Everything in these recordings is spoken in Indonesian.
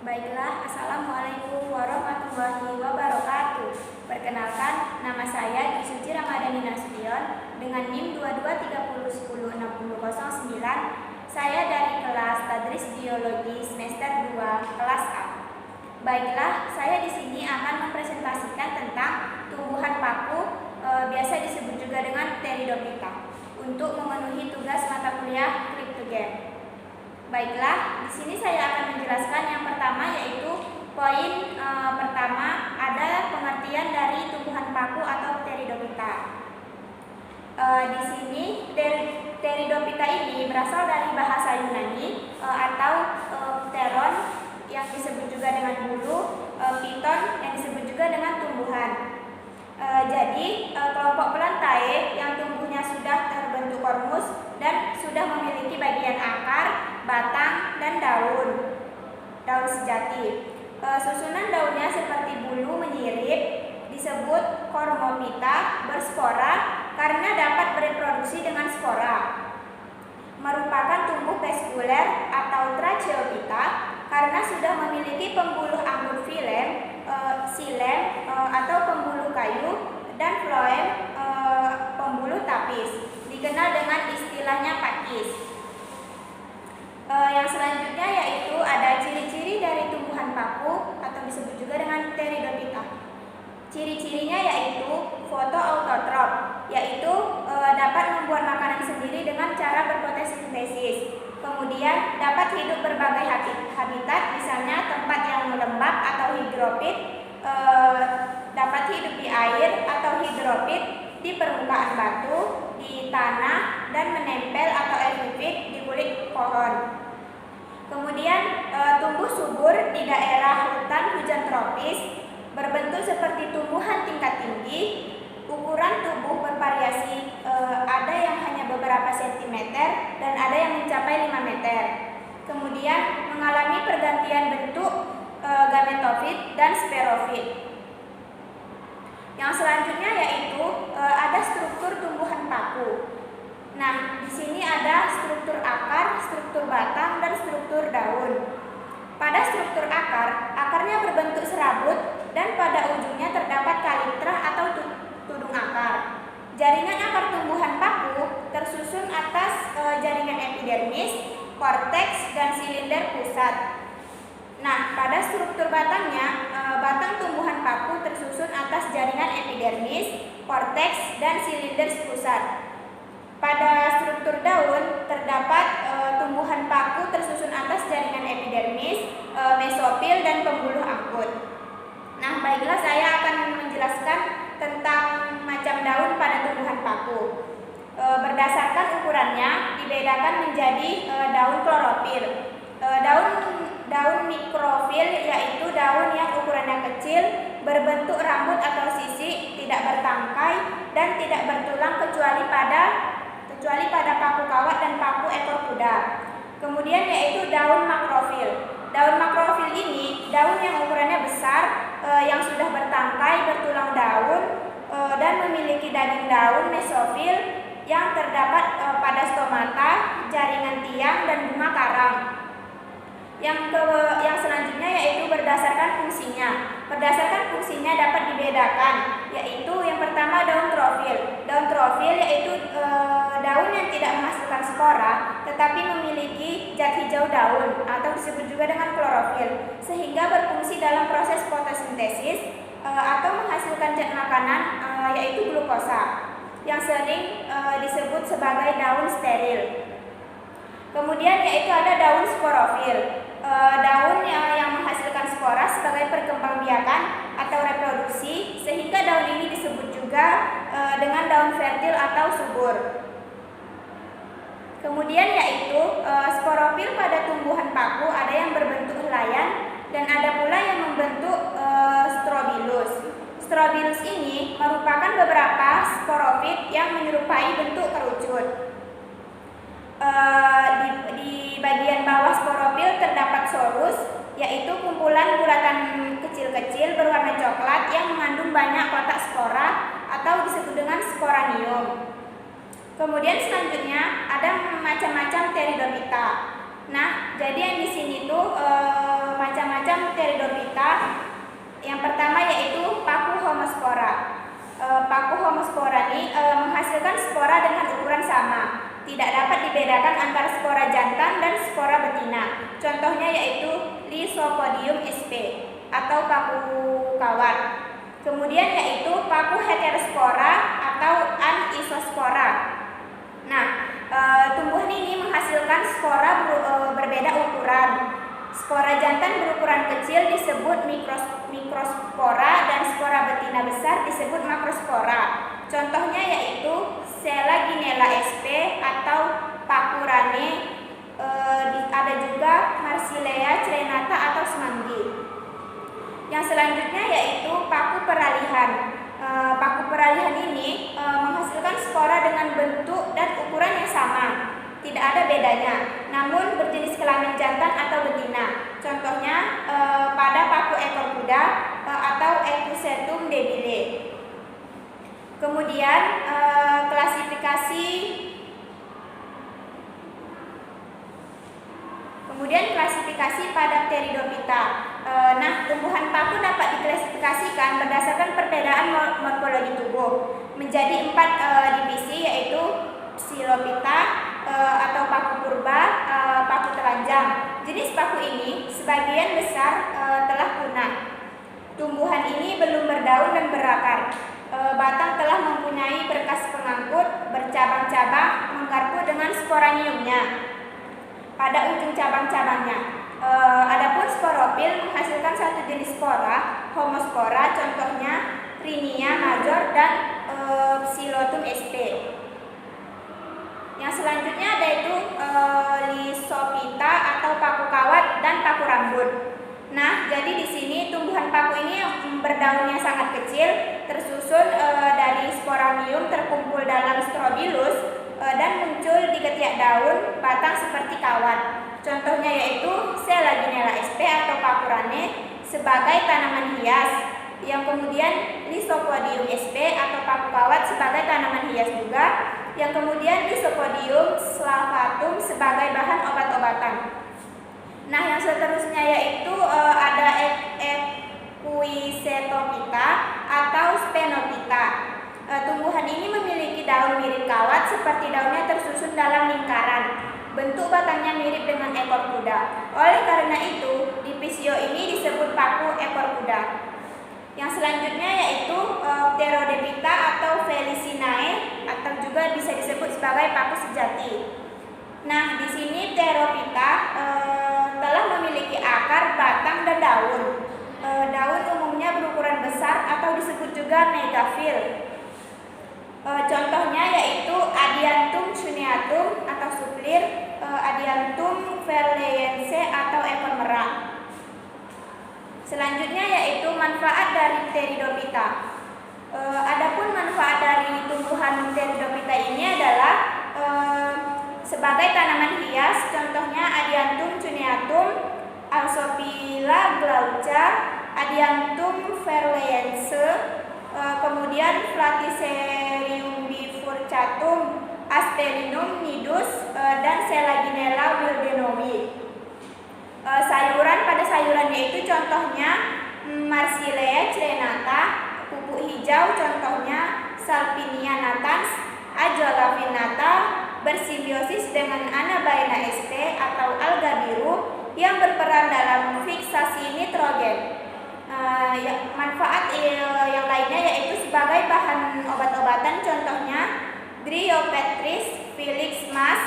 Baiklah, Assalamualaikum warahmatullahi wabarakatuh. Perkenalkan, nama saya Dwi Suci Ramadhani Nasution dengan NIM 2230106009. Saya dari kelas Tadris Biologi semester 2 kelas A. Baiklah, saya di sini akan mempresentasikan tentang tumbuhan paku, biasa disebut juga dengan Pteridophyta, untuk memenuhi tugas mata kuliah Cryptogen. Baiklah, di sini saya akan menjelaskan yang pertama, yaitu poin pertama, ada pengertian dari tumbuhan paku atau Pteridophyta. Di sini Pteridophyta ini berasal dari bahasa Yunani atau pteron yang disebut juga dengan bulu, piton yang disebut juga dengan tumbuhan. Jadi kelompok Plantae yang tumbuhnya sudah terbentuk kormus dan sudah memiliki bagian akar, batang, dan daun sejati. Susunan daunnya seperti bulu menyirip, disebut Cormophyta berspora karena dapat bereproduksi dengan spora. Merupakan tumbuh vaskuler atau Tracheophyta karena sudah memiliki pembuluh anggur xilem atau pembuluh kayu, dan phloem pembuluh tapis, dikenal dengan istilahnya pakis. Yang selanjutnya yaitu ada ciri-ciri dari tumbuhan paku atau disebut juga dengan Pteridophyta. Ciri-cirinya yaitu fotoautotrof, yaitu dapat membuat makanan sendiri dengan cara berfotosintesis. Kemudian dapat hidup berbagai habitat, misalnya tempat yang lembab atau hidrofit, dapat hidup di air atau hidrofit, di permukaan batu, di tanah, dan menempel atau epifit di kulit pohon. Kemudian tumbuh subur di daerah hutan hujan tropis, berbentuk seperti tumbuhan tingkat tinggi. Ukuran tubuh bervariasi, ada yang hanya beberapa sentimeter dan ada yang mencapai 5 meter. Kemudian mengalami pergantian bentuk gametofit dan sporofit. Yang selanjutnya yaitu ada struktur tumbuhan paku. Nah, di sini ada struktur akar, struktur batang, dan struktur daun. Pada struktur akar, akarnya berbentuk serabut dan pada ujungnya terdapat kalitra atau tudung akar. Jaringan akar tumbuhan paku tersusun atas jaringan epidermis, korteks, dan silinder pusat. Nah, pada struktur batangnya, batang tumbuhan paku tersusun atas jaringan epidermis, korteks, dan silinder pusat. Pada struktur daun terdapat tumbuhan paku tersusun atas jaringan epidermis, mesofil, dan pembuluh angkut. Nah, baiklah, saya akan menjelaskan tentang macam daun pada tumbuhan paku. Berdasarkan ukurannya dibedakan menjadi daun klorofil. Daun mikrofil yaitu daun yang ukurannya kecil, berbentuk rambut atau sisik, tidak bertangkai, dan tidak bertulang kecuali pada paku kawat dan paku ekor kuda. Kemudian yaitu daun makrofil. Daun makrofil ini daun yang ukurannya besar, yang sudah bertangkai, bertulang daun, dan memiliki daging daun mesofil yang terdapat pada stomata, jaringan tiang, dan bunga karang. Yang selanjutnya yaitu berdasarkan fungsinya. Berdasarkan fungsinya dapat dibedakan, yaitu yang pertama daun trofil. Daun trofil yaitu daun yang tidak menghasilkan spora tetapi memiliki zat hijau daun atau disebut juga dengan klorofil, sehingga berfungsi dalam proses fotosintesis atau menghasilkan zat makanan, yaitu glukosa, yang sering disebut sebagai daun steril. Kemudian yaitu ada daun sporofil. Daun yang menghasilkan spora sebagai perkembangbiakan atau reproduksi, sehingga daun ini disebut juga dengan daun fertil atau subur. Kemudian yaitu sporofil pada tumbuhan paku ada yang berbentuk helaian dan ada pula yang membentuk strobilus. Strobilus ini merupakan beberapa sporofit yang menyerupai bentuk kerucut. Di bagian bawah sporofil terdapat sorus, yaitu kumpulan bulatan kecil-kecil berwarna coklat yang mengandung banyak kotak spora atau disebut dengan sporanium. Kemudian selanjutnya ada macam-macam Pteridophyta. Nah, jadi yang di sini tuh macam-macam Paku homospora ini menghasilkan spora dengan ukuran sama. Tidak dapat dibedakan antara spora jantan dan spora betina. Contohnya yaitu Lysopodium sp atau paku kawat. Kemudian yaitu paku heterospora atau anisospora. Nah, tumbuhan ini menghasilkan spora berbeda ukuran. Spora jantan berukuran kecil disebut mikrospora dan spora betina besar disebut makrospora. Contohnya yaitu Selaginella sp atau paku rane, ada juga Marsilea crenata atau semanggi. Yang selanjutnya yaitu paku peralihan. Paku peralihan ini menghasilkan spora dengan bentuk dan ukuran yang sama. Tidak ada bedanya, namun berjenis kelamin jantan atau betina. Contohnya pada paku ekor kuda atau Equisetum debile. Kemudian klasifikasi pada Pteridophyta. Nah, tumbuhan paku dapat diklasifikasikan berdasarkan perbedaan morfologi tubuh menjadi 4 divisi, yaitu Psilophyta atau paku purba, paku telanjang. Jenis paku ini sebagian besar telah punah. Tumbuhan ini belum berdaun dan berakar. Batang telah mempunyai berkas pengangkut, bercabang-cabang, menggarpu dengan sporaniumnya pada ujung cabang-cabangnya. Adapun sporofil menghasilkan satu jenis spora, homospora, contohnya Rhinia major dan Psilotum sp. Yang selanjutnya ada itu Lysophyta atau paku kawat dan paku rambut. Nah, jadi di sini tumbuhan paku ini berdaunnya sangat kecil, tersusun dari sporanium terkumpul dalam strobilus dan muncul di ketiak daun batang seperti kawat. Contohnya yaitu Selaginella sp atau paku rane sebagai tanaman hias, yang kemudian Lysopodium sp atau paku kawat sebagai tanaman hias juga, yang kemudian Lysopodium slavatum sebagai bahan obat-obatan. Nah, yang seterusnya yaitu ada Equisetophyta atau Sphenophyta. Tumbuhan ini memiliki daun mirip kawat seperti daunnya tersusun dalam lingkaran. Bentuk batangnya mirip dengan ekor kuda. Oleh karena itu, divisio ini disebut paku ekor kuda. Yang selanjutnya yaitu Pterodophyta atau Felicinae atau juga bisa disebut sebagai paku sejati. Nah, di sini Pterodophyta telah memiliki akar, batang, dan daun. Daun umumnya berukuran besar atau disebut juga megafil. Contohnya yaitu Adiantum cuneatum atau suplir, Adiantum verleiense atau ekor merak. Selanjutnya yaitu manfaat dari Pteridophyta. Adapun manfaat dari tumbuhan Pteridophyta ini adalah sebagai tanaman hias, contohnya Adiantum cuneatum, Alsopila glauca, Adiantum verleiense, kemudian Platycerium bifurcatum, Astellinum nidus, dan Selaginella wildenowi. Pada sayurannya itu contohnya Marsilea crenata, pupuk hijau contohnya Salpinia natans, Ajola pinnata, bersimbiosis dengan Anabaena sp atau alga biru yang berperan dalam fiksasi nitrogen. Manfaat yang lainnya yaitu sebagai bahan obat-obatan, contohnya Dryopetris Felix mas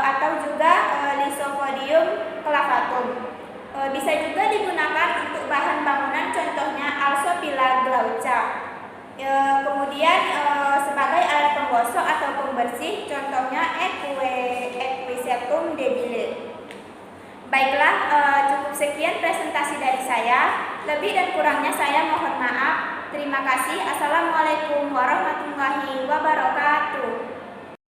atau juga Lysopodium clavatum. Bisa juga digunakan untuk bahan bangunan, contohnya Alsopila glauca. Kemudian sebagai alat penggosok atau pembersih, contohnya Equisetum debile. Baiklah, cukup sekian presentasi dari saya. Lebih dan kurangnya saya mohon maaf. Terima kasih. Assalamualaikum warahmatullahi wabarakatuh.